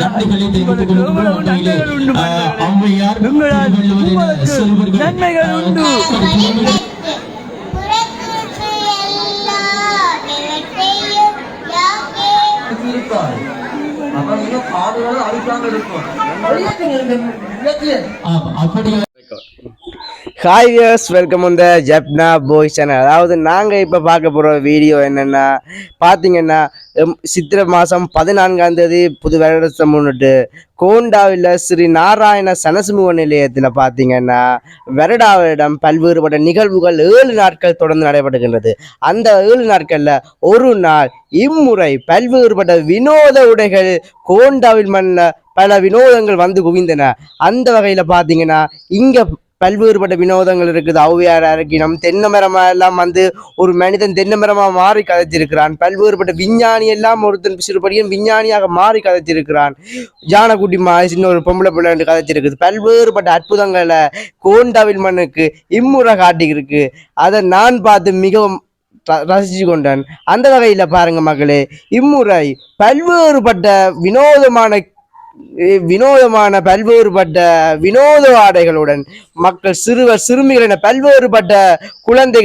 நன்மைகளை தெரிவித்துக் கொள்கின்றோம். ஔவையார் நன்மைகள் உண்டு. ஹாய் வியர்ஸ், வெல்கம் இந்த ஜப்னா பாய்ஸ் சேனல். அதாவது நாங்கள் இப்போ பார்க்க போகிற வீடியோ என்னென்னா பார்த்தீங்கன்னா, சித்திரை மாதம் 14ஆம் தேதி புது வருடத்தை முன்னிட்டு கோண்டாவில் ஸ்ரீ நாராயண சனசமூக நிலையத்தில் பார்த்தீங்கன்னா வருடாவிடம் பல்வேறுபட்ட நிகழ்வுகள் 7 நாட்கள் தொடர்ந்து நடைபெறுகின்றது. அந்த 7 நாட்களில் ஒரு நாள் இம்முறை பல்வேறுபட்ட வினோத உடைகள் கோண்டாவில் மண்ணில் பல வினோதங்கள் வந்து குவிந்தன. அந்த வகையில் பார்த்தீங்கன்னா இங்கே பல்வேறுபட்ட வினோதங்கள் இருக்குது. ஔவையார் அரக்கினம் தென்னை மரமா எல்லாம் வந்து ஒரு மனிதன் தென்னை மரமா மாறி கதைச்சிருக்கிறான். பல்வேறுபட்ட விஞ்ஞானி எல்லாம் ஒருத்தன் சிறுபடியும் விஞ்ஞானியாக மாறி கதைச்சிருக்கிறான். ஜானகுட்டி சின்ன ஒரு பொம்பளை பிள்ளை கதைச்சிருக்குது. பல்வேறுபட்ட அற்புதங்களை கோண்டாவில் மண்ணுக்கு இம்முறை காட்டியிருக்கு. அதை நான் பார்த்து மிகவும் ரசிச்சு கொண்டேன். அந்த வகையில் பாருங்க மக்களே, இம்முறை பல்வேறுபட்ட வினோதமான பல்வேறுபட்ட வினோத ஆடைகளுடன் மக்கள் சிறுவர் சிறுமிகள் என பல்வேறுபட்ட குழந்தை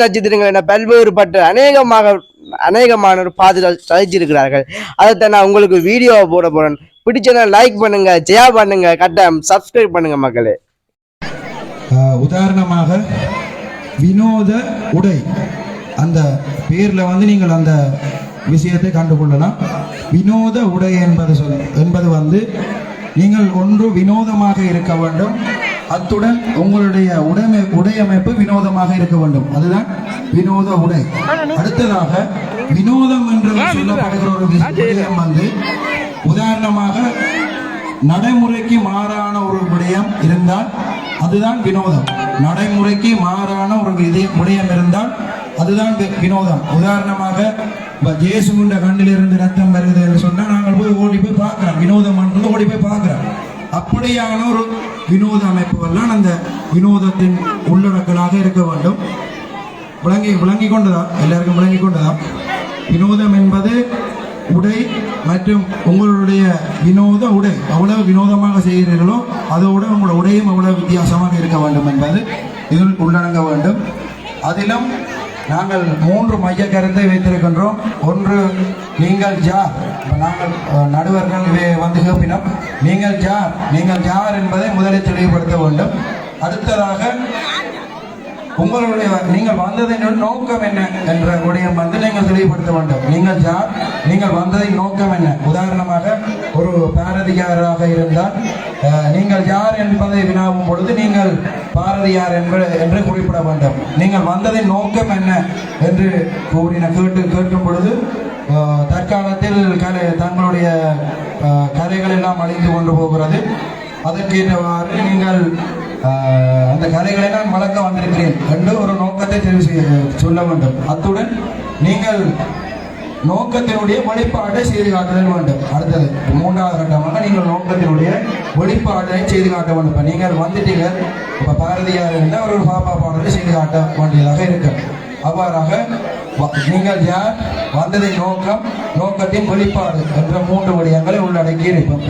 நட்சத்திரங்கள் என பல்வேறுபட்ட அநேகமான சாதிச்சிருக்கிறார்கள். அதைத்தான் நான் உங்களுக்கு வீடியோவை போட போறேன். பிடிச்சனா லைக் பண்ணுங்க, ஷேர் பண்ணுங்க, கட்டாயம் சப்ஸ்கிரைப் பண்ணுங்க மக்களே. உதாரணமாக வினோத உடை அந்த பேர்ல வந்து நீங்கள் அந்த விஷயத்தை கண்டுகொள்ளலாம். வினோத உடை என்பது வந்து நீங்கள் ஒன்று வினோதமாக இருக்க வேண்டும், அத்துடன் உங்களுடைய உடையமைப்பு வினோதமாக இருக்க வேண்டும். அதுதான் வினோத உடை. அடுத்ததாக வினோதம் என்று சொல்லப்படுகிற ஒரு விடயம் வந்து உதாரணமாக நடைமுறைக்கு மாறான ஒரு விடயம் இருந்தால் அதுதான் வினோதம். நடைமுறைக்கு மாறான ஒரு விடயம் இருந்தால் அதுதான் வினோதம். உதாரணமாக ஜேசுண்ட கண்ணிலிருந்து ரத்தம் வருது என்று சொன்னால் நாங்கள் போய் ஓடி போய் பார்க்கிறோம், வினோதம் ஓடி போய் பார்க்கிறோம். அப்படியான ஒரு வினோத அமைப்புகள்லாம் அந்த வினோதத்தின் உள்ளடக்கலாக இருக்க வேண்டும். விளங்கி கொண்டதா? எல்லாருக்கும் விளங்கி கொண்டதா? வினோதம் என்பது உடை மற்றும் உங்களுடைய வினோத உடை அவ்வளவு வினோதமாக செய்கிறீர்களோ அதோட உங்களோட உடையும் அவ்வளவு வித்தியாசமாக இருக்க வேண்டும் என்பது இதில் உள்ளடங்க வேண்டும். அதிலும் நாங்கள் 3 மைய கருத்தை வைத்திருக்கின்றோம். ஒன்று, நீங்கள் ஜார். நாங்கள் நடுவர்கள் வந்து கேட்பினோம், நீங்கள் ஜார் என்பதை முதலில் தெளிவுபடுத்த வேண்டும். அடுத்ததாக நீங்கள் வந்ததின் நோக்கம் என்ன என்ற விடயம் வந்து நீங்கள் தெளிவுபடுத்த வேண்டும். நீங்கள் வந்ததின் நோக்கம் என்ன? உதாரணமாக ஒரு பாரதியாராக இருந்தால் நீங்கள் யார் என்பதை வினாவும் பொழுது நீங்கள் பாரதியார் என்று குறிப்பிட வேண்டும். நீங்கள் வந்ததின் நோக்கம் என்ன என்று கேட்கும் பொழுது தற்காலத்தில் தங்களுடைய கலைகள் எல்லாம் அழிந்து கொண்டு போகிறது. அதற்கேற்றவாறு நீங்கள் அந்த கலைகளை நான் வளர்க்க வந்திருக்கிறேன் என்று ஒரு நோக்கத்தை சொல்ல வேண்டும். அத்துடன் நீங்கள் நோக்கத்தினுடைய வெளிப்பாட்டை செய்து காட்டுதல் வேண்டும். அடுத்தது 3வது கட்டமாக நீங்கள் நோக்கத்தினுடைய வெளிப்பாட்டை செய்து காட்ட வேண்டும். இப்போ நீங்கள் வந்துட்டீங்க, இப்போ பாரதியார் இருந்தால் ஒரு பாப்பா பாடலை செய்து காட்ட வேண்டியதாக இருக்கு. அவ்வாறாக நீங்கள் யார், வந்ததின் நோக்கத்தின் வெளிப்பாடு என்ற 3 விடயங்களை உள்ளடக்கி இருக்கும்.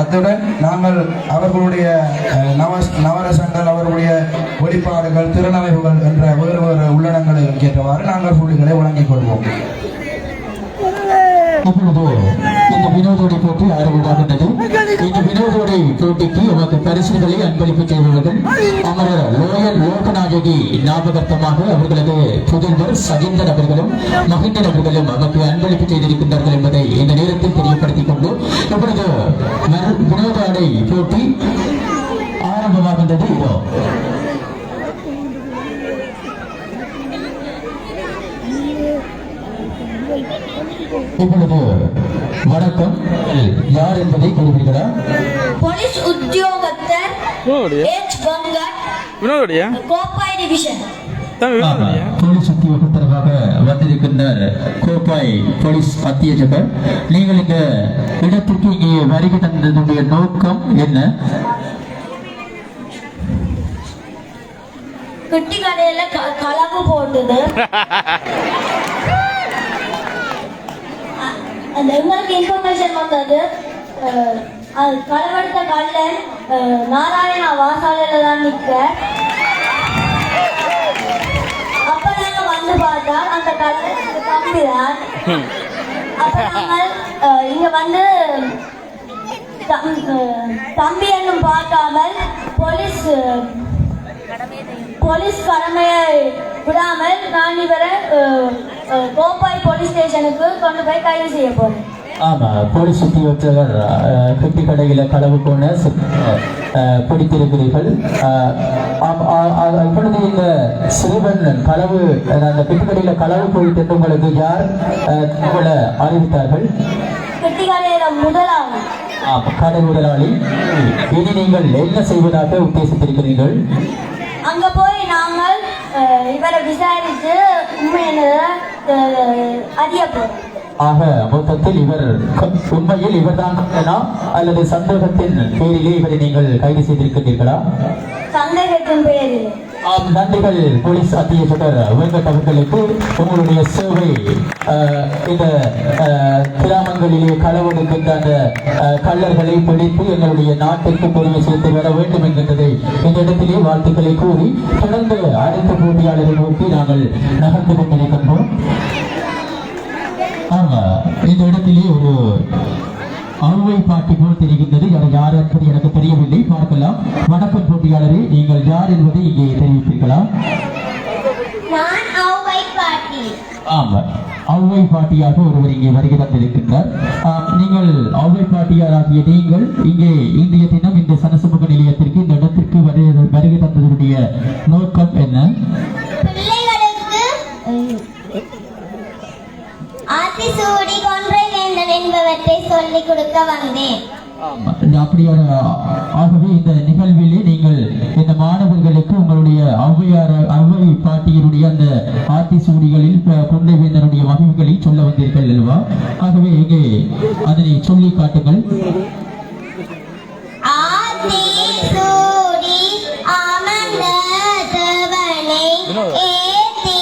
அத்துடன் நாங்கள் அவர்களுடைய நவரசங்கள், அவர்களுடைய வெளிப்பாடுகள், திறனமைப்புகள் என்ற வேறு உள்ளடங்களை கேட்டவாறு நாங்கள் புள்ளிகளை வழங்கிக் கொள்வோம். இப்பொழுது இந்த வினோதோடி போட்டி ஆரம்பமாகின்றது. இந்த வினோதோடி போட்டிக்கு நமக்கு பரிசுகளை அன்பளிப்பு செய்தவர்கள் அமரர் லோயல் லோகநாயகி ஞாபகார்த்தமாக அவர்களது புதல்வர் சஜிந்தர் அவர்களும் மகிந்தர் அவர்களும் நமக்கு அன்பளிப்பு செய்திருக்கின்றார்கள் என்பதை இந்த நேரத்தில் தெரியப்படுத்திக் கொண்டு இப்பொழுது வினோதாடை போட்டி ஆரம்பமாகின்றது. இதோ இப்பொழுது வணக்கம், யார் என்பதை கூறுவீர்களா? போலீஸ் உத்தியோகத்தர் கோப்பாய் டிவிஷன் போலீஸ் உத்தியோகத்தராக வந்திருக்கின்றார் கோப்பாய் போலீஸ் அத்தியட்சகர். நீங்கள் இந்த இடத்திற்கு இங்கே வருகை தந்ததுடைய நோக்கம் என்ன? குட்டி கடையில கலவு போட்டது எங்களுக்கு இன்ஃபர்மேஷன் வந்தது. அது களவெடுத்த கள்ளன் நாராயணா வாசாலையில தான் நிற்க. அப்ப நாங்க வந்து பார்த்தா அந்த கள்ளன் தம்பி தான். அப்ப நாங்கள் இங்க வந்து தம்பி என்னும் பார்க்காமல் போலீஸ் கடமையை விடாமல் நான் இவரை கோப்பாய் போலீஸ் ஸ்டேஷனுக்கு கொண்டு போய் கைது செய்ய போறேன். ஆமா, போலீஸ் உத்தியோகத்தர் பெட்டி கடையில களவு போன பிடித்திருக்கிறீர்கள். இப்பொழுது இந்த சிறுவன் களவு அந்த பெட்டி கடையில களவு போயிட்டு உங்களுக்கு யார் உங்களை அறிவித்தார்கள்? பெட்டி கடையில முதலாளி. கடை முதலாளி. இனி நீங்கள் என்ன செய்வதாக உத்தேசித்திருக்கிறீர்கள்? அங்க போய் நாங்கள் இவரை விசாரித்து உண்மையை அறிய போறோம். ஆக மொத்தத்தில் இவர் உண்மையில் இவர்தான் அல்லது சந்தேகத்தின் பேரிலே இவரை நீங்கள் கைது செய்திருக்கிறீர்களா? சந்தேகத்தின் பேரில். நன்றிகள் போலீஸ் அத்தியட்சகர் வெங்கட் அவர்களுக்கு. உங்களுடைய சேவை இந்த கிராமங்களிலே களவெடுக்கின்ற அந்த கள்ளர்களை பிடித்து எங்களுடைய நாட்டிற்கு பெருமை சேர்த்து வர வேண்டும் என்கின்றதை இந்த இடத்திலே வாழ்த்துக்களை கூறி தொடர்ந்து அடுத்த போட்டியாளரை நோக்கி நாங்கள் நகர்ந்து கொண்டிருக்கின்றோம். ஆமா, இந்த இடத்திலே ஒரு அறுவை பாட்டி போல் தெரிகின்றது. யார் என்பது எனக்கு தெரியவில்லை, பார்க்கலாம். வணக்கம் போட்டியாளரே, நீங்கள் யார் என்பதை இங்கே தெரிவிப்பீர்களா? நான் அவ்வை பாட்டி. ஆமா, அவ்வை பாட்டியாக ஒருவர் இங்கே வருகை தந்திருக்கின்றார். நீங்கள் அவ்வை பாட்டியாராகிய நீங்கள் இங்கே இன்றைய தினம் இந்த சனசமூக நிலையத்திற்கு இந்த இடத்திற்கு வருகை தந்ததுடைய நோக்கம் என்ன? பிள்ளைகளுக்கு ஆத்திசூடி கொன்றை வேந்தன் என்பவற்றை சொல்லிக் கொடுக்க வந்தேன். ஆகவே இந்த நிகழ்விலே நீங்கள் இந்த மாணவர்களுக்கு உங்களுடைய அவ்வை பாட்டியருடைய அந்த ஆத்திசூடிகளில் கொன்றை வேந்தனுடைய வகைகளை சொல்ல வந்தீர்கள் அல்லவா? ஆகவே இங்கே அதனை சொல்லி காட்டுங்கள். ஆத்திசூடி அமர்ந்த தேவனை ஏத்தி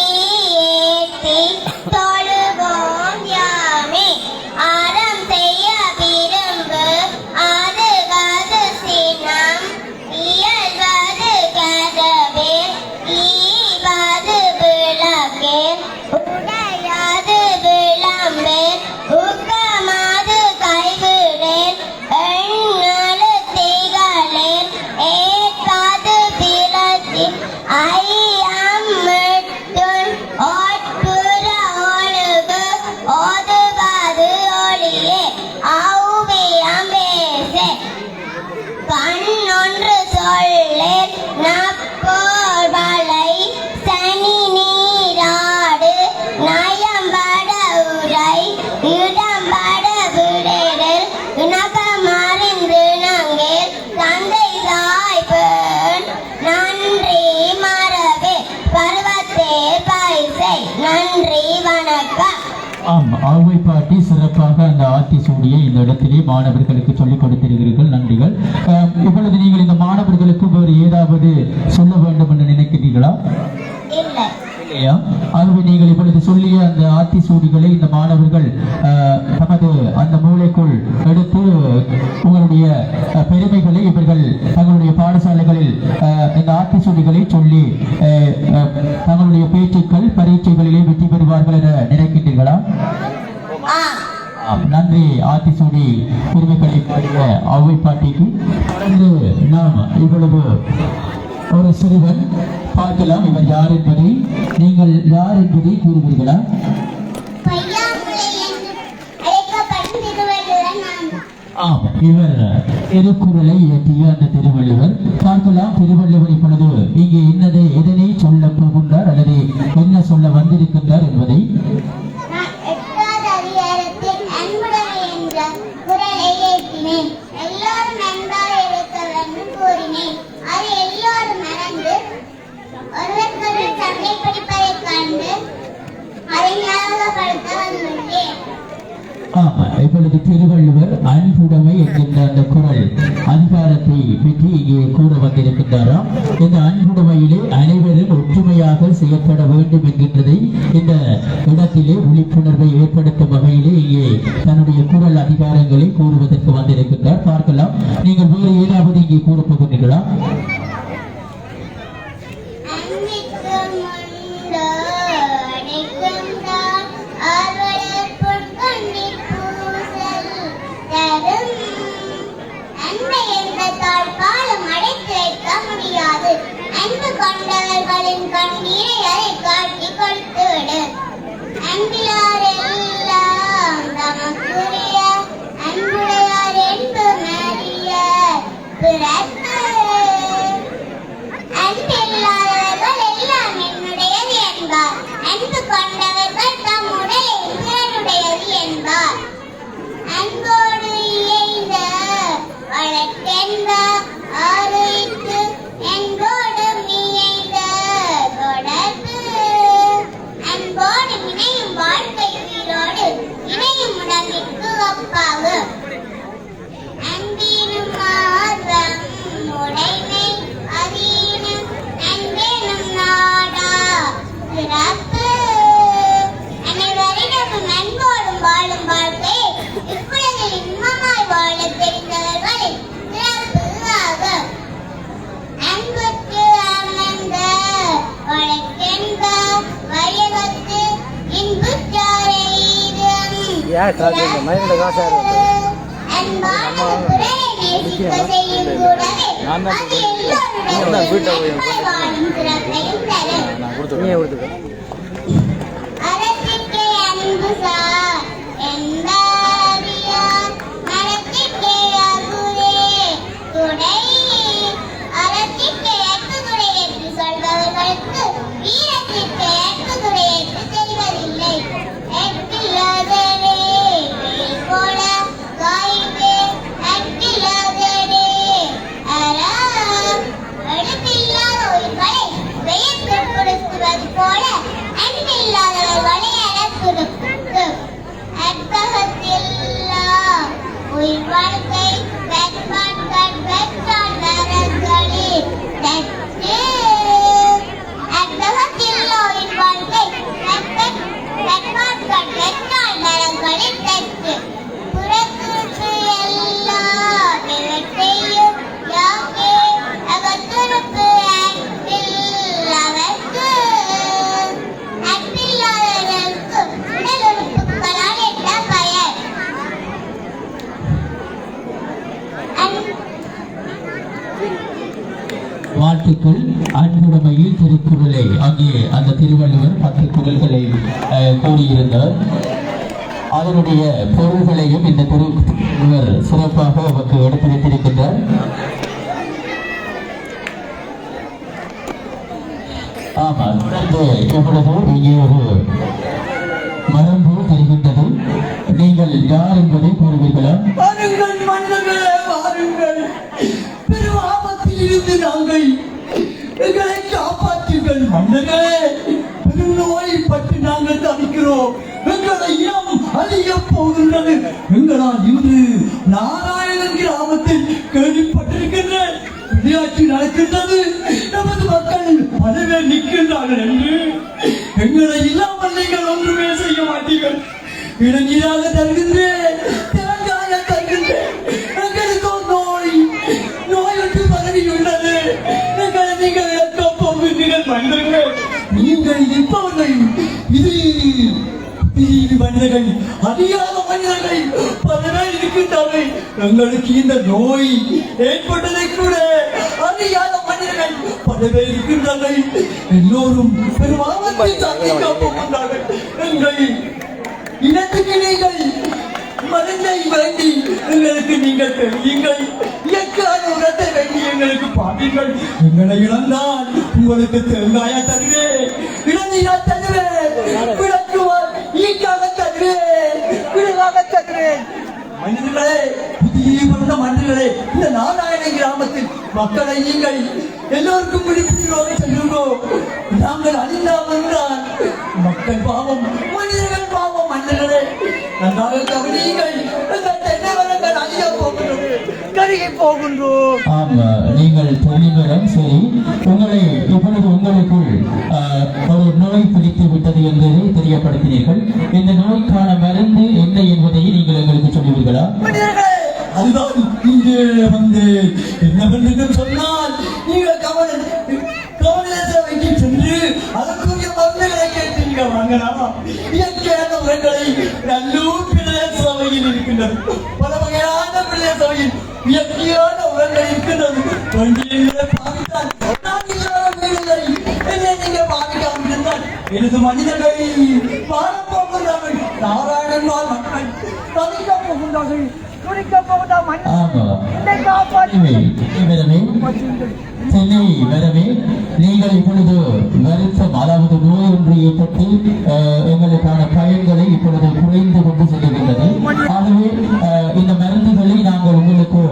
ஏத்தி தொழுவோம் யாமே. அறம் செய்ய விரும்பு அது கது சினம் இயல்வது கதவே ஈவது விளக்கே உடையாது விளம்பே உக்கமாது கைவிடேன் எண்ணலு திகழேன் ஏற்காது பிறத்தி ஐயம் மிட்டுன் ஓட்புற ஒழுகு ஓதுவது ஒளியே ஔவியம் பேசே கண்ணொன்று சொல்லேன் நப்போர் வளை சனி நீராடு நயம்பட உரை இடம்பட விடேரில் இணக்கமறிந்து நங்கேல் தந்தை தாய்பேன் நன்றி மறவே பருவத்தே பைசை. நன்றி, வணக்கம். அவ்வை பாட்டி சிறப்பாக அந்த ஆத்திசூடியை இந்த இடத்திலே மாணவர்களுக்கு சொல்லிக் கொடுத்திருக்கிறீர்கள். நன்றிகள். இப்பொழுது நீங்கள் இந்த மாணவர்களுக்கு வேறு ஏதாவது சொல்ல வேண்டும் என்று நினைக்கிறீர்களா? இல்லை. இல்லையா? ஆகவே நீங்கள் இப்பொழுது சொல்லிய அந்த ஆத்திசூடிகளை இந்த மாணவர்கள் தமது அந்த மூளைக்குள் எடுத்து உங்களுடைய பெருமைகளை இவர்கள் தங்களுடைய பாடசாலைகளில் இந்த ஆத்திசூடிகளை சொல்லி தங்களுடைய பேச்சுக்கள் பரீட்சைகளிலே வெற்றி பெறுவார்கள் என நினைக்கின்றீர்களா? நன்றி. ஆத்திசூடி பெருமைகளை பாடிய அவ்வை பாட்டிக்கு. தொடர்ந்து நாம் இவ்வளவு ஒரு சிறுவன் பார்க்கலாம். இவர் யார் என்பதை நீங்கள் யார் என்பதை கூறுவீர்களா? ஆமா, இவர் திருக்குறளை இயற்றிய அந்த திருவள்ளுவர். பார்க்கலாம் திருவள்ளுவர் இப்பொழுது இங்கே எதனை சொல்ல போகின்றார் அல்லது என்ன சொல்ல வந்திருக்கின்றார் என்பதை. எல்லோரும் நன்றாக இருக்க வேண்டும் கூறினேன். அது எல்லோரும் மறந்து ஒருவருக்கொருவர் சண்டை பிடிப்பதைக் கண்டு அதை ஞாபகப்படுத்த வந்துள்ளேன். இப்பொழுது திருவள்ளுவர் அன்புடைமை என்கின்ற அந்த குறள் அதிகாரத்தை பற்றி இங்கே கூற வந்திருக்கின்றாராம். இந்த அன்புடைமையிலே அனைவரும் ஒற்றுமையாக செயற்பட வேண்டும் என்கின்றதை இந்த இடத்திலே விழிப்புணர்வை ஏற்படுத்தும் வகையிலே இங்கே தன்னுடைய குறள் அதிகாரங்களை கூறுவதற்கு வந்திருக்கின்றார். பார்க்கலாம். நீங்கள் வேறு ஏதாவது இங்கே கூறப்போகிறீர்களா? அன்பு கொண்டவர்களின் கண்ணீரை அதை காட்டி கொடுத்துவிடு. அன்பிலாரெல்லாம் தமக்குரிய அன்புடையார் என்பு மறிய பிறப்பு. அன்பில்லாதவர்கள் எல்லாம் என்னுடையது என்பார். அன்பு கொண்டவர்கள் தம்முடைய பிறருடையது என்பார். அன்போடு இயைந்த வழக்கென்ப ஆரோய்த்து என்போடும் இயைந்த தொடர்பு. அன்போடு இணையும் வாழ்க்கை உயிரோடு இணையும் உடம்பிற்கு ஒப்பாகும். அன்பினும் ஆர்வம் உடைமை அதீனம் அன்பெனும் நாடா சிறப்பு. அனைவரிடமும் அன்போடும் வாழும் வாழ்க்கை இப்பொழுதில் இன்பமாய் வாழ தெரிந்தவர்களின் சிறப்பு ஆகும். அன்புக்கு அமர்ந்த வழக்கென்ப வழிவத்து இன்புற்றாரை அன்பான பிறரை நேசிக்க செய்யும் கூடவே அது எல்லோருடைய வாழும் சிறப்பையும் தரும். அறத்திற்கே அன்பு சார் என்பாரியார் மரத்திற்கே அகுரே துணை. அறத்திற்கே ஏற்புதுறை என்று சொல்பவர்களுக்கு வீரத்திற்கே ஏற்புதுறை என்று தெரிவதில்லை. எட்டில்லாதரே வெயில் போல காய்ந்தே அட்டில்லாதரே அறா. எழுப்பில்லாத உயிர்களை பெயர் துன்புறுத்துவது போல அன்பில்லாதவர்களை அறத்துடுக்கும். அற்பகத்தில்லா உயிர் வாழ்க்கை வெண்பாட்கள் பெற்றால் நரங்களில் தட்டு. அற்பகத்தில்லா உயிர் வாழ்க்கை வெண்பாட்கள் பெற்றால் நரங்களில் தட்டு. புறத்துறுப்பு எல்லா நிலத்தையும் யாக்கே அகத்துறுப்பு அன்பில் அவர்க்கு. அன்பில்லாதவர்களுக்கு உடல் உறுப்புகளால் என்ன பயன்? வாழ்த்துக்கள். அன்புடைமையில் திருக்குறளை அங்கே அந்த திருவள்ளுவர் 10 குறள்களை கூறியிருந்தார். அதனுடைய பொருள்களையும் இந்த திருவள்ளுவர் சிறப்பாக அவருக்கு எடுத்து வைத்திருக்கின்றார். ஆமாம், இப்பொழுது இங்கே ஒரு மரம் போல் தெரிகின்றது. நீங்கள் யார் என்பதை கூறுவீர்களா? வாருங்கள் மன்னர்களே, வாருங்கள். பெரும் ஆபத்தில் இருந்து நாங்கள் எங்களை காப்பாற்றுங்கள் மன்னர்களே. பெரும் நோய்பட்டு நாங்கள் தவிக்கிறோம். எங்களை இனம் அழிய போகின்றது. எங்களால் இன்று நாராயணன் கிராமத்தில் கேள்விப்பட்டிருக்கின்ற விளையாட்டு நடக்கின்றது. நமது மக்கள் பல பேர் நிற்கின்றார்கள் என்று எங்களை இல்லாமல் நீங்கள் ஒன்றுமே செய்ய மாட்டீர்கள். இளநீராக தருகின்றேன், தேங்காய தருகின்றேன். எங்களுக்கு நோய் ஒன்று பரவியுள்ளது. எங்களை நீங்கள் எக்க போகிறீர்கள் மனிதர்கள். நீங்கள் இப்பவர்கள் இது மனிதர்கள், அறியாத மனிதர்கள் பல பேர் இருக்கின்றார்கள். எங்களுக்கு இந்த நோய் ஏற்பட்டதை கூட அறியாத மனிதர்கள் பல பேர் இருக்கின்றார்கள். எல்லோரும் பெரும் ஆபத்தை சந்திக்க போகின்றார்கள். எங்கள் இனத்துக்கு நீங்கள் மருந்தை வேண்டி எங்களுக்கு நீங்கள் தெரியுங்கள். இயற்கையான உரத்தை வேண்டி எங்களுக்கு பாருங்கள். எங்களை இழந்தால் உங்களுக்கு தேங்காய தருவேன், இளநீரா தருவேன், விளக்குவார் ஈக்காக தருவேன், விழுவாக தருவேன். மனிதர்களே, புதிய பிறந்த மனிதர்களே, இந்த நாராயண கிராமத்தில் மக்களை நீங்கள் எல்லோருக்கும் விழிப்புணர்வோடு செல்லுங்கோ. நாங்கள் அழிந்தாமல் என்றால் மக்கள் பாவம், மனிதர்கள் பாவம். மனிதர்களே, நன்றாக கவனியுங்கள். வருகை போகின்றோம். ஆமா, நீங்கள் தெளிவரம் சரி. உங்களை இப்பொழுது உங்களுக்குள் ஒரு நோய் பிடித்து விட்டது என்பதை தெரியப்படுத்தினீர்கள். இந்த நோய்க்கான மருந்து என்ன என்பதை நீங்கள் எங்களுக்கு சொல்லுவீர்களா? மனிதர்களே, அதுதான் இங்கே வந்து என்னவென்று சொன்னால் நீங்கள் கவலை சேவைக்கு சென்று அதற்குரிய மருந்துகளை கேட்டு நீங்கள் வாங்கலாம். இயற்கையான உரங்களை நல்லூர் பிரதேச சபையில் இருக்கின்றது. பல வகையான பிரதேச சபையில் இயற்கையான உரங்கள் இருக்கின்றது. வண்டிகளை பாவித்தால் நான் இல்லாத வீடுகளை என்னை நீங்கள் பாவிக்காமல் இருந்தால் எனது மனிதர்களை வாழப் போகின்றார்கள். நாராயணன் மக்கள் தவிக்கப் போகின்றார்கள். சென்னை வரவே நீங்கள் இப்பொழுது வருத்தம், அதாவது நோய் ஒன்று ஏற்பட்டு எங்களுக்கான பயன்களை இப்பொழுது குறைந்து கொண்டு செல்கின்றது. ஆகவே இந்த மருந்துகளை நாங்கள் உங்களுக்கு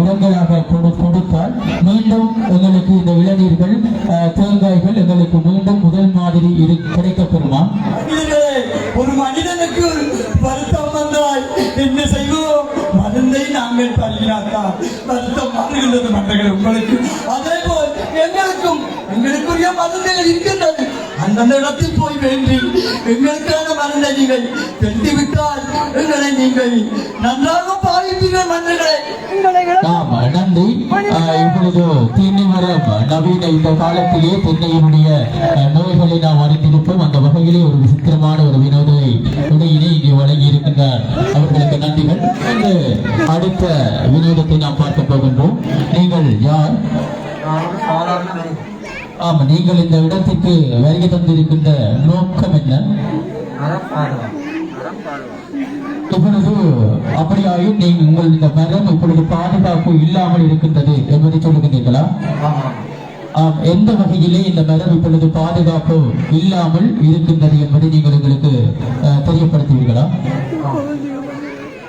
உரங்களாக கொடுத்தால் மீண்டும் எங்களுக்கு இந்த இளநீர்கள் தேங்காய்கள் எங்களுக்கு மீண்டும் முதல் மாதிரி கிடைக்கப்பெறுமா? ஒரு மனிதனுக்கு வருத்தம் வந்தால் என்ன செய்வோம்? மருந்தை நாங்கள் பருகினாத்தான் வருத்தம் மாறுகின்றது. மற்றங்கள் உங்களுக்கு அதே போல் எங்களுக்குரிய மருந்துகள் இருக்கின்றது. அந்தந்த இடத்தில் போய் வேண்டி எங்களுக்கான மருந்தை நீங்கள் கட்டிவிட்டால் எங்களை நீங்கள் நன்றாக பாவிப்பீர்கள். மருந்துகளை நன்றி. இப்பொழுது தென்னை மரம் நவீன இந்த காலத்திலே தென்னையினுடைய நோய்களை நாம் அறிந்திருப்போம். அந்த வகையிலே ஒரு விசித்திரமான ஒரு வினோதத்தை உடையினை இங்கே வழங்கி இருக்கின்றார். அவர்களுக்கு நன்றிகள். அடுத்த வினோதத்தை நாம் பார்க்க போகின்றோம். நீங்கள் யார்? ஆமா, நீங்கள் இந்த இடத்திற்கு வருகை தந்திருக்கின்ற நோக்கம் என்ன? இப்பொழுது அப்படியாயும் நீங்கள் உங்கள் இந்த மரம் இப்பொழுது பாதுகாப்பு இல்லாமல் இருக்கின்றது என்பதை சொல்லுகின்றீர்களா? எந்த வகையிலே இந்த மரம் இப்பொழுது பாதுகாப்பு இல்லாமல் இருக்கின்றது என்பதை நீங்கள் எங்களுக்கு தெரியப்படுத்துவீர்களா?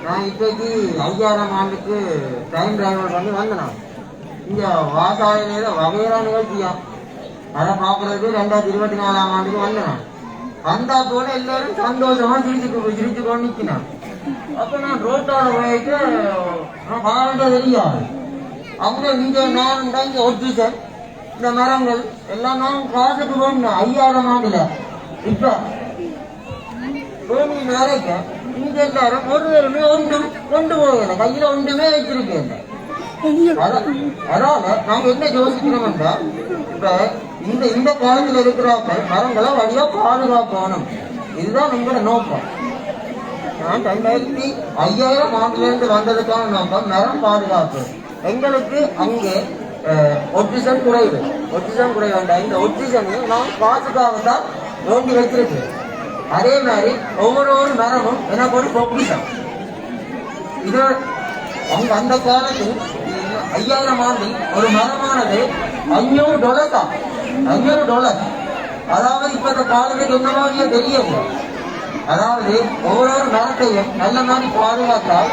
நான் இப்போதைக்கு 5000 ஆண்டுக்கு டைம் டிரைவர் பண்ணி வந்தேன். இங்கே வாசாயனையில் வகையான நிகழ்ச்சியா அதை பார்க்குறதுக்கு 2024 ஆண்டுக்கு வந்தேன். வந்தா போல எல்லாரும் சந்தோஷமா சிரிச்சு கொண்டு நிற்கினேன். அப்போ நான் ரோட்டோட போயிட்டு நான் பாருங்க தெரியாது. அவங்க இங்கே நான் இங்கே ஒட்டி சார் இந்த மரங்கள் எல்லாம் நான் காசுக்கு போகணும் 5000 ஆண்டுல. இப்போ பூமி நிறைக்க இங்க எல்லாரும் ஒருவருமே ஒன்றும் கொண்டு போகல, கையில ஒன்றுமே வச்சிருக்கேன். அதனால நாங்க என்ன யோசிக்கிறோம்னா, இப்ப இந்த காலத்துல இருக்கிறாங்க மரங்களை வழியா பாதுகாக்கணும். இதுதான் உங்களோட நோக்கம். நான் 5000 ஆண்டுல இருந்து வந்ததுக்கான நோக்கம் மரம் பாதுகாப்பு. எங்களுக்கு அங்கே ஒட்சிஜன் குறைவு வேண்டாம். இந்த ஒட்சிஜனை நான் காசுக்காக தான் வேண்டி வச்சிருக்கேன். அதே மாதிரி ஒவ்வொரு மரமும் எனக்கு ஒரு பொக்கிஷம். இது அந்த காலத்தில் 5000 ஆண்டில் ஒரு மரமானது $500. அதாவது இப்ப இந்த காலத்துக்கு என்ன மாதிரியே தெரியல. அதாவது ஒவ்வொரு மரத்தையும் நல்ல மாதிரி பாதுகாத்தால்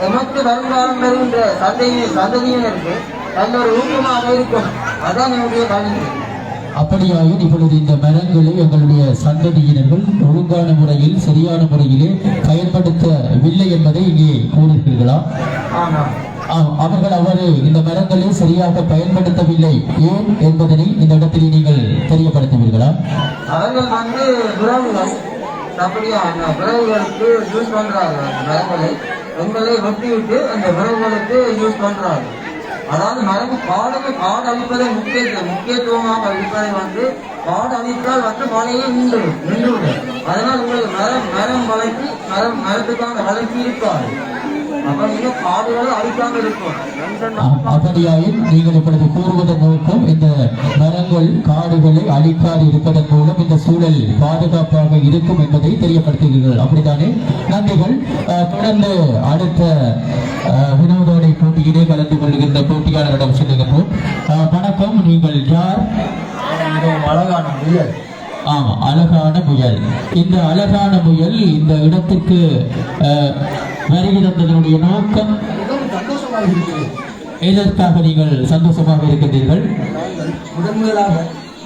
எமக்கு வருங்காலம் வருகின்ற சந்ததியினருக்கு நல்ல ஒரு ஊக்கமாக இருக்கும். அதான் என்னுடைய கல்வி. அப்படியாக இப்பொழுது இந்த மரங்களை எங்களுடைய சந்ததியினர்கள் ஒழுங்கான முறையில் சரியான முறையிலே பயன்படுத்தவில்லை என்பதை இங்கே கூறுகிறீர்களா? அவர்கள் இந்த மரங்களை சரியாக பயன்படுத்தவில்லை ஏன் என்பதனை இந்த இடத்தில் நீங்கள் தெரியப்படுத்துவீர்களா? அவர்கள் வந்து விறகுகளுக்கு யூஸ் பண்றாங்க. மரங்களை எங்களை வெட்டிவிட்டு அந்த விறகுகளுக்கு யூஸ் பண்றாங்க. அதாவது மரம் காடு அழிப்பதை முக்கியத்துவமாக அழிப்பதை வந்து காடு அழித்தால் வந்து மழையே நின்றுவிடும். அதனால் உங்களுக்கு மரம் வளர்ச்சி மரத்துக்கான வளர்ச்சி இருக்காது. அப்ப நீங்க காடுகளை அழிக்காம இருக்கும். அப்படியாயின் நீங்கள் இப்பொழுது கூறுவதன் நோக்கம் இந்த மரங்கள் காடுகளை அழிக்காது இருப்பதன் மூலம் இந்த சூழல் பாதுகாப்பாக இருக்கும் என்பதை தெரியப்படுத்துகிறீர்கள். அப்படித்தானே? நன்றிகள். தொடர்ந்து அடுத்த வினோதோடை போட்டியிலே கலந்து கொள்கின்ற போட்டியாளரிடம் சொல்லுகின்றோம். வணக்கம், நீங்கள் யார்? அழகான முயல். ஆமா, அழகான முயல். இந்த அழகான முயல் இந்த இடத்துக்கு வருகிறதனுடைய நோக்கம் சந்தோஷமாக இருக்கிறது. எதற்காக நீங்கள் சந்தோஷமாக இருக்கின்றீர்கள்? முதன்முதலாக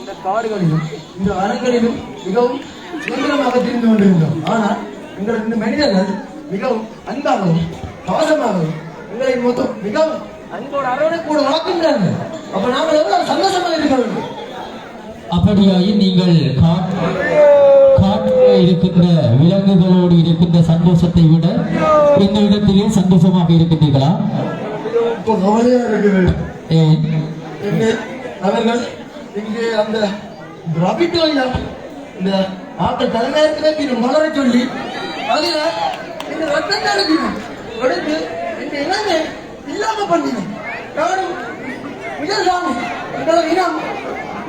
இந்த காடுகளிலும் இந்த வனங்களிலும் மிகவும் சுதந்திரமாக திரிந்து கொண்டிருந்தோம். ஆனால் இந்த மனிதர்கள் மிகவும் அன்பாகவும் பாசமாகவும் எங்களை மொத்தம் மிகவும் அன்போடு அரவணைப்போடு வளர்க்கின்றார்கள். அப்ப நாங்கள் எவ்வளவு சந்தோஷமாக இருக்க வேண்டும். அப்படியாயின் நீங்கள் காட்டில் இருக்கின்ற விலங்குகளோடு இருக்கின்ற சந்தோஷத்தை விட இந்த இடத்திலே சந்தோஷமாக இருக்கின்றீர்களா? இப்போ கவலையா இருக்குது. ஏன்? என்ன அவர்கள் இங்கே அந்த ரபிட்டோ இந்த ஆட்கள் தலைமையத்திலே மலர சொல்லி அதுல இந்த ரத்தத்தை எடுக்கணும் எடுத்து இந்த இனமே இல்லாம பண்ணிடும். நானும் உயர்தானே எங்களை இனம்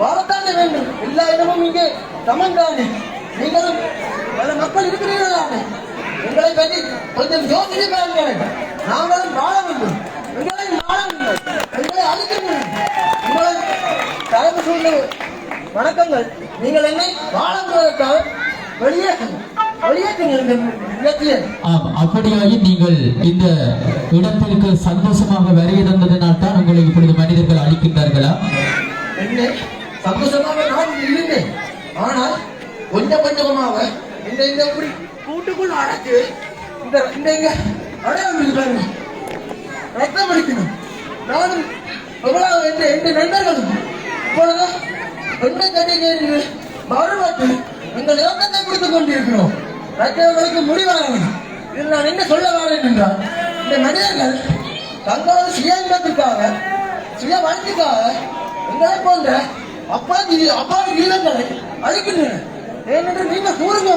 வாழத்தானே வேண்டும். எல்லா இடமும் இங்கே சமந்தானே. நீங்களும் பல மக்கள் இருக்கிறீர்களானே. எங்களை பற்றி கொஞ்சம் யோசித்து பாருங்கள். நாங்களும் வாழ வேண்டும். எங்களையும் வாழ வேண்டும். எங்களை அழிக்க வேண்டும். உங்களை தலைமை சூழ்நிலை வணக்கங்கள். நீங்கள் என்னை வாழ அப்படியாயின் நீங்கள் இந்த இடத்திற்கு சந்தோஷமாக வரைய தந்ததனால் தான் உங்களை இப்பொழுது மனிதர்கள் அழிக்கின்றார்களா? என்ன சந்தோஷமாக நான் இருந்தேன். ஆனால் கொஞ்சம் கொஞ்சமாக இந்த கூட்டுக்குள் அடைச்சு இந்த அடையாளம் பாருங்க. ரத்தம் அடிக்கணும். நானும் எவ்வளவு எந்த நண்பர்களும் இப்பொழுது எந்த கடைகள் மறுபட்டு எங்கள் இலக்கத்தை கொடுத்துக் கொண்டிருக்கிறோம். மற்றவர்களுக்கு முடிவாக இதில் நான் என்ன சொல்ல வரேன் என்றால், இந்த மனிதர்கள் தங்களது சுய இன்பத்திற்காக சுய வாழ்க்கைக்காக எங்களை போன்ற அப்பாவி இல்லங்களை அழிக்கின்றனர். ஏனென்று நீங்கள் கூறுங்க.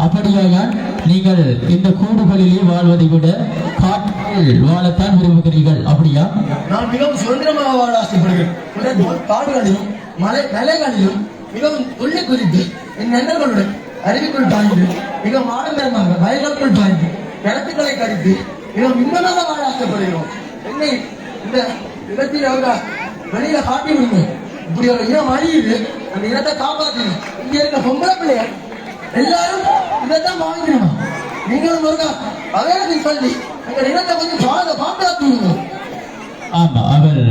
அப்படியாயால் நீங்கள் இந்த கூடுகளிலே வாழ்வதை விட காட்டில் வாழத்தான் விரும்புகிறீர்கள், அப்படியா? நான் மிகவும் சுதந்திரமாக வாழ ஆசைப்படுகிறேன். காடுகளிலும் மலைகளிலும் மிகவும் துள்ளி குறித்து என் நண்பர்களுடன் அருவிக்குள் பாய்ந்து மிகவும் ஆடம்பரமாக வயல்களுக்குள் பாய்ந்து கிணத்துக்களை கடித்து மிகவும் இன்பமாக வாழ ஆசைப்படுகிறோம். என்னை இந்த இடத்தில் அவங்க வெளியில காட்டி விடுங்க. இப்படி ஒரு இனம் அழியுது. அந்த இடத்தை காப்பாற்றணும். இங்க இருக்க பொம்பளை பிள்ளைய எல்லாரும் இதைத்தான் வாங்கிக்கணும். நீங்களும் ஒரு அவேரத்தை சொல்லி எங்கள் இடத்தை கொஞ்சம் பாதுகாத்து. ஆமா, அவர்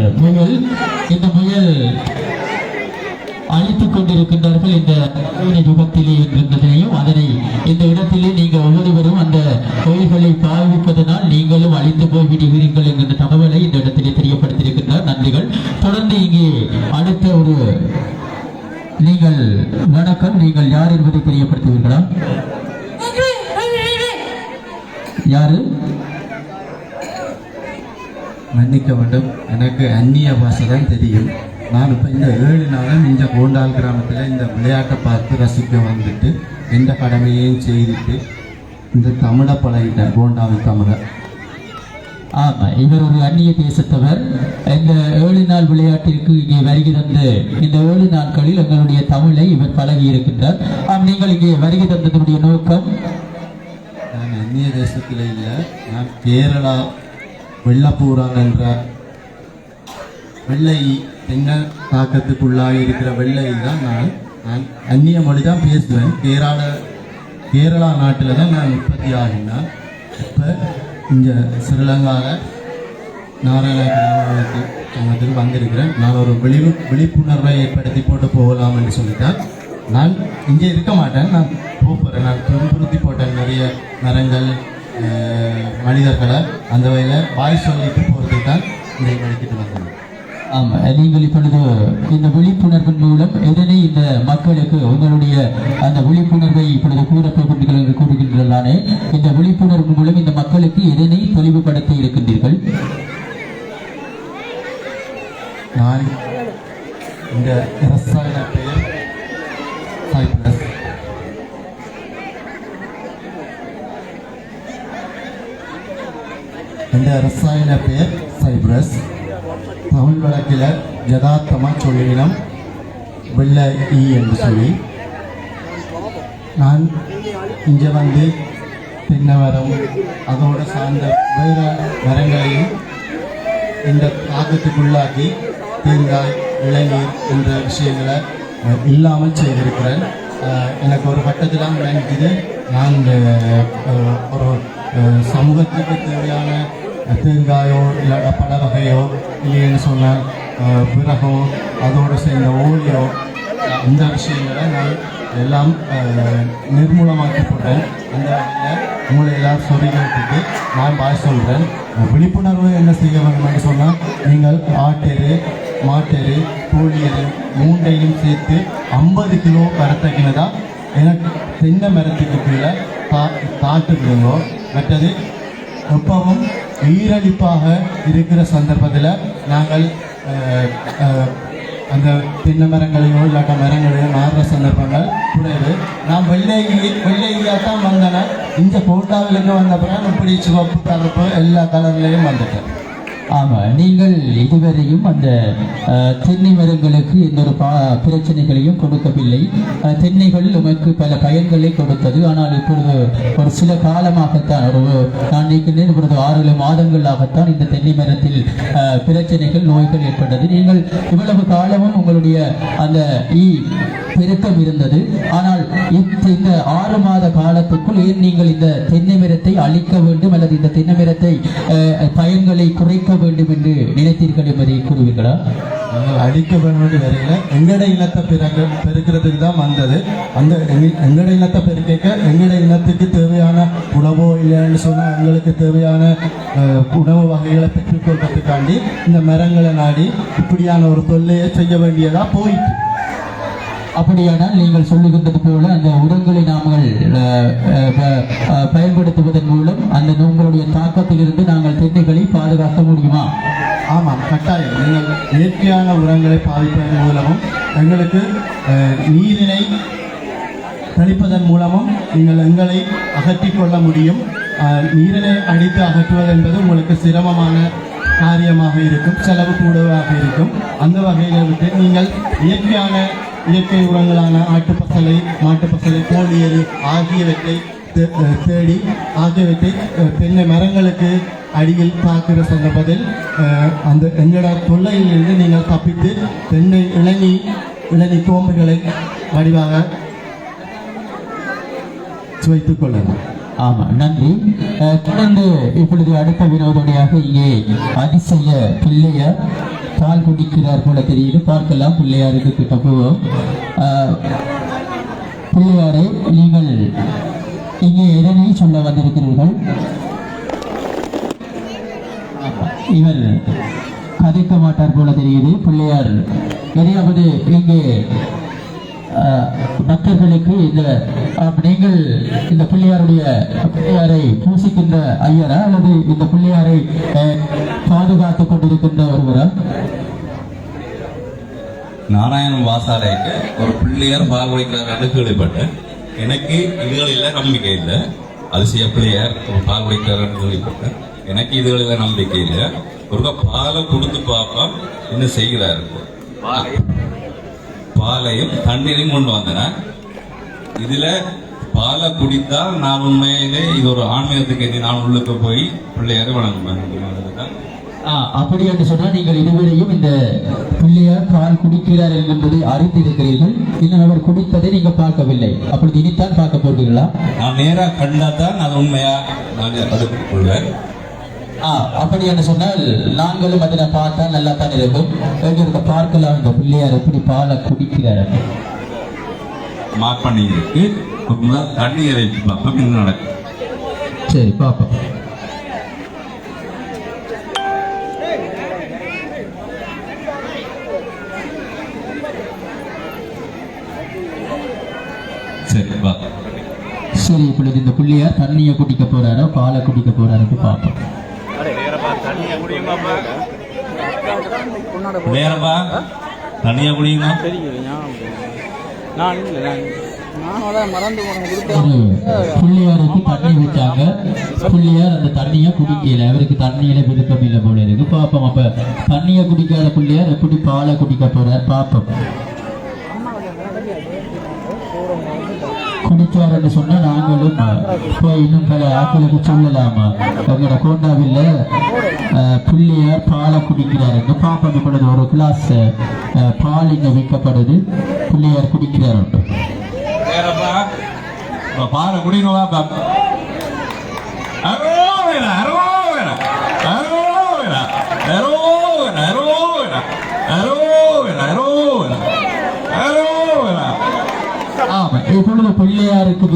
இந்த முயல் அழித்துக் கொண்டிருக்கின்றார்கள் இந்த யுகத்திலே இருந்ததையும் அதனை இந்த இடத்திலே நீங்கள் ஒவ்வொருவரும் அந்த கோயில்களை பாவிப்பதனால் நீங்களும் அழிந்து போய்விடுகிறீர்கள் என்கின்ற தகவலை இந்த இடத்திலே தெரியப்படுத்தியிருக்கின்றார். நன்றிகள். தொடர்ந்து இங்கே அடுத்த ஒரு நீங்கள் வணக்கம். நீங்கள் யார் என்பதை தெரியப்படுத்துவீர்களா? யாரு? மன்னிக்க வேண்டும், எனக்கு அந்நிய பாஷை தான் தெரியும். நான் இப்போ இந்த 7 நாளும் இந்த கோண்டால் கிராமத்தில் இந்த விளையாட்டை பார்த்து ரசிக்க வந்துட்டு எந்த கடமையையும் செய்துட்டு இந்த தமிழை பழகிட்டேன். கோண்டாவில் தமிழை. ஆமாம், இவர் ஒரு அந்நிய தேசத்தவர். இந்த 7 நாள் விளையாட்டிற்கு இங்கே வருகை தந்து இந்த 7 நாட்களில் எங்களுடைய தமிழை இவர் பழகி இருக்கின்றார். நீங்கள் இங்கே வருகை தந்ததனுடைய நோக்கம்? நான் அந்நிய தேசத்தில் இல்லை, நான் கேரளா வெள்ளப்பூரான் என்ற வெள்ளை தென்ன தாக்கத்துக்குள்ளாக இருக்கிற வெள்ளையில் தான் நான் அந்நிய மொழி தான் பேசுவேன். கேரளா நாட்டில் தான் நான் உற்பத்தி ஆகினேன். இப்போ இங்கே ஸ்ரீலங்காவில் நாராயண கிராமத்தில் வந்திருக்கிறேன். நான் ஒரு விழிப்புணர்வை ஏற்படுத்தி போட்டு போகலாம் என்று சொல்லிட்டேன். நான் இங்கே இருக்க மாட்டேன், நான் போகிறேன். நான் துன்புறுத்தி போட்டேன் நிறைய மரங்கள் மனிதர்களை. அந்த வகையில் வாய் சொல்லிட்டு போகிறதுக்கு தான் இதை படிக்கிட்டு வந்தேன். ஆமாம், நீங்கள் இப்பொழுது இந்த விழிப்புணர்வின் மூலம் எதனை இந்த மக்களுக்கு உங்களுடைய அந்த விழிப்புணர்வை இப்பொழுது கூறப்போகின்றீர்கள் என்று கூறுகின்றதானே, இந்த விழிப்புணர்வு மூலம் இந்த மக்களுக்கு எதனை தெளிவுபடுத்த இருக்கின்றீர்கள்? நான் இந்த ரசாயன பெயர் சைப்ரஸ். இந்த ரசாயன பெயர் சைப்ரஸ். தமிழ் வழக்கில் யதார்த்தமாக சொல்லினம் வெள்ளை ஈ என்று சொல்லி. நான் இங்கே வந்து தென்னை மரம் அதோடு சார்ந்த வேறு மரங்களையும் இந்த தாக்கத்துக்குள்ளாக்கி தேங்காய் இளநீர் என்ற விஷயங்களை இல்லாமல் செய்திருக்கிறேன். எனக்கு ஒரு கட்டத்தில் நினைக்குது, நான் ஒரு சமூகத்துக்கு தேவையான தேங்காயோ இல்லை பல வகையோ இல்லைன்னு சொன்னால் விறகோ அதோடு சேர்ந்த ஓலியோ இந்த விஷயங்களை நான் எல்லாம் நிர்மூலமாக்கப்படுறேன். அந்த வகையில் உங்களை எல்லாரும் சொல்லிக்கிறதுக்கு நான் பாய் சொல்கிறேன். விழிப்புணர்வு என்ன செய்ய வேண்டும் என்று சொன்னால், நீங்கள் ஆட்டெரு மாட்டெரு கோழியரு மூண்டையும் சேர்த்து 50 கிலோ வரத்தக்கினதா எனக்கு தென்னை மரத்துக்கு கீழே தாட்டு விடுங்கோ. மற்றது எப்பவும் ஈரழிப்பாக இருக்கிற சந்தர்ப்பத்தில் நாங்கள் அந்த தென்னை மரங்களையோ இல்லாட்ட மரங்களையோ மாறுற சந்தர்ப்பங்கள் குறைவு. நான் வெள்ளையாத்தான் வந்தேன்னா இந்த போட்டாவிலுக்கு வந்த பிறகு இப்படி சிவப்பு கருப்பு எல்லா கலர்லேயும் வந்துட்டேன். ஆமாம், நீங்கள் இதுவரையும் அந்த தென்னை மரங்களுக்கு எந்த ஒரு பிரச்சனைகளையும் கொடுக்கவில்லை. தென்னைகள் உமக்கு பல பயன்களை கொடுத்தது. ஆனால் இப்பொழுது ஒரு சில காலமாகத்தான், நான் நினைக்கிறேன் இப்பொழுது 6 மாதங்களாகத்தான் இந்த தென்னை மரத்தில் பிரச்சனைகள் நோய்கள் ஏற்பட்டது. நீங்கள் இவ்வளவு காலமும் உங்களுடைய அந்த பெருக்கம் இருந்தது. ஆனால் இந்த 6 மாத காலத்துக்குள் ஏன் நீங்கள் இந்த தென்னை மரத்தை அழிக்க வேண்டும் அல்லது இந்த தென்னை மரத்தை பயன்களை குறைக்க வேண்டும் என்று நினைத்தீர்கள் என்பதை கூறுவீர்களா? அழிக்க வேண்டும் வரையில் எங்கட இனத்தை பெருக்கிறதுக்கு தான் வந்தது. அந்த எங்கட இனத்தை பெருக்க எங்கட இனத்துக்கு தேவையான உணவோ இல்லைன்னு சொன்னால் எங்களுக்கு தேவையான உணவு வகைகளை பெற்றுக்கொள்றதுக்காண்டி இந்த மரங்களை நாடி இப்படியான ஒரு தொல்லையை செய்ய வேண்டியதாக போயிட்டு. அப்படியானால் நீங்கள் சொல்லுகின்றது போல அந்த உரங்களை நாங்கள் பயன்படுத்துவதன் மூலம் அந்த உங்களுடைய தாக்கத்திலிருந்து நாங்கள் தென்னைகளை பாதுகாக்க முடியுமா? ஆமாம், கட்டாயம். நீங்கள் இயற்கையான உரங்களை பாதிப்பதன் மூலமும் எங்களுக்கு நீரினை தெளிப்பதன் மூலமும் நீங்கள் எங்களை அகற்றிக் கொள்ள முடியும். நீரினை அடித்து அகற்றுவது என்பது உங்களுக்கு சிரமமான காரியமாக இருக்கும், செலவு கூடவாக இருக்கும். அந்த வகையில் விட்டு நீங்கள் இயற்கை உரங்களான ஆட்டுப்பசலை, மாட்டுப்பசலை, கோழியரு ஆகியவற்றை தேடி தென்னை மரங்களுக்கு அடியில் பார்க்கிற சந்தர்ப்பத்தில் அந்த எங்களோட தொல்லையிலிருந்து நீங்கள் தப்பித்து தென்னை இளநீ கோம்புகளை வடிவாக சுவைத்துக் கொள்ளலாம். ஆமாம், நன்றி. தொடர்ந்து இப்பொழுது அடுத்த வினோதனையாக இங்கே அதிசய பிள்ளையார் பால் குடிக்கிறார் போல தெரியுது. பார்க்கலாம், பிள்ளையாருக்கு கிட்ட போவோம். பிள்ளையாரை நீங்கள் இங்கே எதனை சொல்ல வந்திருக்கிறீர்கள்? இவர் கதைக்க மாட்டார் போல தெரியுது. பிள்ளையார் எதையாவது இங்கே பக்தர்களுக்கு நீங்கள் இந்த பிள்ளையாரை பூசிக்கின்ற ஐயரா அல்லது இந்த பிள்ளையாரை பாதுகாத்துக் கொண்டிருக்கின்ற ஒருவரா? நாராயணன் வாசாலைக்கு ஒரு பிள்ளையார் பால் குடிக்கிறார் கேள்விப்பட்டேன். எனக்கு இதுகளில் நம்பிக்கை இல்லை. அதிசய பிள்ளையார் ஒரு பால் குடிக்கிறார் கேள்விப்பட்டேன். எனக்கு இதுகளில் நம்பிக்கை இல்லை. ஒரு பாலை கொடுத்து பார்ப்பா என்ன செய்கிறாரு. பாலையும் தண்ணீரையும் கொண்டு வந்தேன். இதுல பாலை குடித்தால் நான் உண்மையிலே இது ஒரு ஆன்மீகத்துக்கு நான் உள்ளுக்கு போய் பிள்ளையாரை வணங்குவேன். அப்படி என்று சொன்னால் நீங்கள் இதுவரையும் இந்த பிள்ளையார் பால் குடிக்கிறார் என்பதை அறிந்திருக்கிறீர்கள். இன்னும் அவர் குடித்ததை நீங்கள் பார்க்கவில்லை. அப்படி இனித்தான் பார்க்க போகிறீர்களா? நான் நேராக கண்டாதான் அது உண்மையா நான் அதுக்கு கொள்வேன். அப்படி என்று சொன்னால் நாங்களும் அதில் பார்த்தா நல்லா தான் இருக்கும். எங்களுக்கு பார்க்கலாம் இந்த பிள்ளையார் எப்படி பாலை குடிக்கிறார். மார்க் பண்ணிருக்கு. தண்ணீரை பார்ப்போம் என்ன நடக்கும். சரி, பார்ப்போம். சரி, இப்பொழுது இந்த பிள்ளையார் தண்ணியை குடிக்க போறாரோ பாலை குடிக்க போறாரு பார்ப்போம். வேறப்பா தனியா குடிங்க. பிள்ளையாருக்கு தண்ணி விட்டாங்க. பிள்ளையார் அந்த தண்ணியை குடிக்கல. அவருக்கு தண்ணியில விருப்பம் இல்லை போல இருக்கு. பார்ப்போம். அப்ப தண்ணியை குடிக்காத பிள்ளையார் எப்படி பாலை குடிக்க போறார் பார்ப்போம். குடிச்சார் என்று சொன்னா நாங்களும் போய் இன்னும் பல ஆட்களுக்கு சொல்லலாமா? எங்களோட கோண்டாவில் பிள்ளையார் பாலை குடிக்கிறார் என்று பார்ப்போம். இப்பொழுது ஒரு கிளாஸ் பால் இங்க விற்கப்படுது. பிள்ளையார் குடிக்கிறார். பாலை குடிங்க.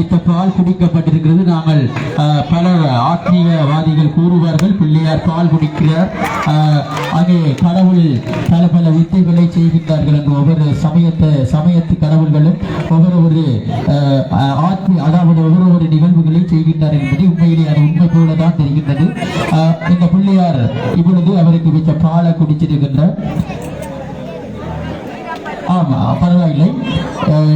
வித்த பால் குடிக்கப்பட்டிருக்கிறது. நாங்கள் பல ஆத்மீகவாதிகள் கூறுவார்கள் பிள்ளையார் பால் குடிக்கிறார், அங்கே கடவுள் பல பல வித்தைகளை செய்கின்றார்கள் என்று. ஒவ்வொரு சமயத்து கடவுள்களும் ஒவ்வொரு அதாவது ஒவ்வொரு நிகழ்வுகளை செய்கின்றார் என்பது உண்மையிலே அது உண்மை போலதான் தெரிகின்றது. இந்த பிள்ளையார் இப்பொழுது அவருக்கு வச்ச பாலை குடிச்சிருக்கின்றார். ஆமா, பரவாயில்லை.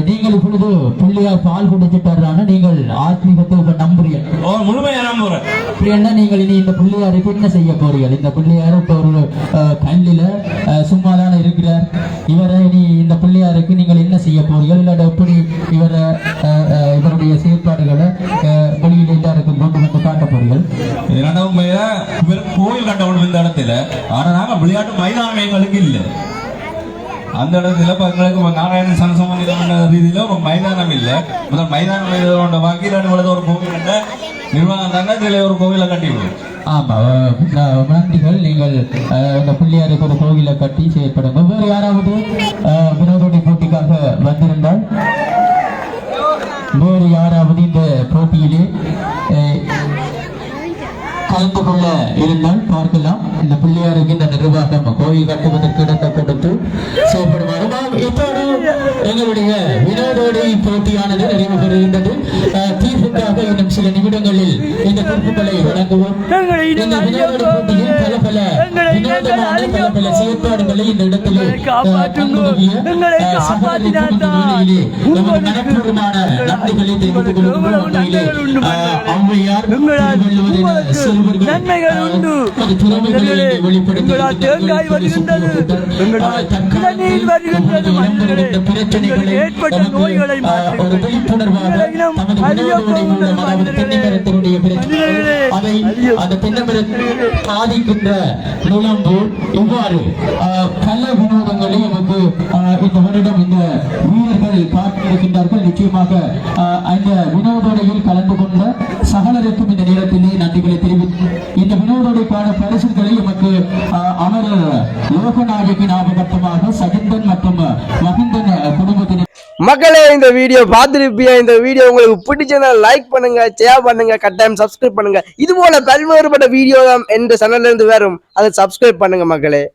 நீங்கள் இப்பொழுது பிள்ளையார் பால் குடிச்சிட்டாரான நீங்கள் ஆத்மீகத்தை இப்ப நம்புறீர்கள்? முழுமையா நம்புறேன். அப்படி என்ன நீங்கள் இனி இந்த பிள்ளையாருக்கு என்ன செய்ய போறீர்கள்? இந்த பிள்ளையார் இப்ப ஒரு கல்லில சும்மாதானே இருக்கிறார். இவரை இனி இந்த பிள்ளையாருக்கு நீங்கள் என்ன செய்ய போறீர்கள்? இல்லாட்ட எப்படி இவருடைய செயற்பாடுகளை வெளியில எல்லாருக்கும் கொண்டு வந்து காட்ட போறீர்கள்? கோயில் கட்டணும் இந்த இடத்துல. ஆனா நாங்க விளையாட்டு மைதானம் எங்களுக்கு இல்லை. அந்த இடத்துல எங்களுக்கு நாராயணன் சனசம்பந்த ரீதியில ஒரு மைதானம் இல்லை. முதல் மைதானம் வாக்கில் ஒரு கோவில் கட்ட நிர்வாகம் தாங்க இதுல ஒரு கோவிலை கட்டிவிடும். ஆமா, நன்றிகள். நீங்கள் இந்த பிள்ளையாருக்கு ஒரு கோவிலை கட்டி செயற்படுங்க. வேறு யாராவது வினோதோடி போட்டிக்காக வந்திருந்தால், வேறு யாராவது இந்த போட்டியிலே கலந்து கொள்ள இருந்தால் பார்க்கலாம். இந்த பிள்ளையாருக்கு இந்த நிர்வாகம் கோயில் கட்டுவதற்கு இடத்தை கொடுத்து செயல்படுவார்கள். இப்போது எங்களுடைய வினோதோடி போட்டியானது நிறைவு பெறுகின்றது. தீர்ப்புக்காக இன்னும் சில நிமிடங்களில் இந்த தீர்ப்புகளை வழங்குவோம். இந்த வினோதோடி போட்டியில் பல பல வினோதமான பல பல செயற்பாடுகளை இந்த இடத்திலே மனப்பூர்வமான நன்றிகளை தெரிவித்துக் கொள்கிறோம். ஔவையார் நன்மைகள் உண்டு. தேங்காய் வருகின்றது, இளநீர் வருகின்றது. ஏற்பட்ட நோய்களை பாதிக்கின்ற நுழம்பு இவ்வாறு பல வினோதங்களை நமக்கு இந்த வருடம் இந்த வீரர்கள் பார்த்திருக்கின்றார்கள். நிச்சயமாக அந்த வினோதோடையில் கலந்து கொண்ட சகலருக்கும் இந்த நேரத்திலே நன்றிகளை தெரிவித்து இந்த வினோதோடைக்கான பரிசுகளை நமக்கு அமரர் லோகநாயகி ஞாபகமாக சகிந்தன் மற்றும் மகிந்தன் குடும்பத்தினர். மக்களே, இந்த வீடியோ பார்த்துருப்பியா? இந்த வீடியோ உங்களுக்கு பிடிச்சதா லைக் பண்ணுங்க, ஷேர் பண்ணுங்க, கட்டாயம் சப்ஸ்கிரைப் பண்ணுங்க. இது போல பல்வேறுபட்ட வீடியோ என்ற சேனல்ல இருந்து வரும், அதை சப்ஸ்கிரைப் பண்ணுங்க மக்களே.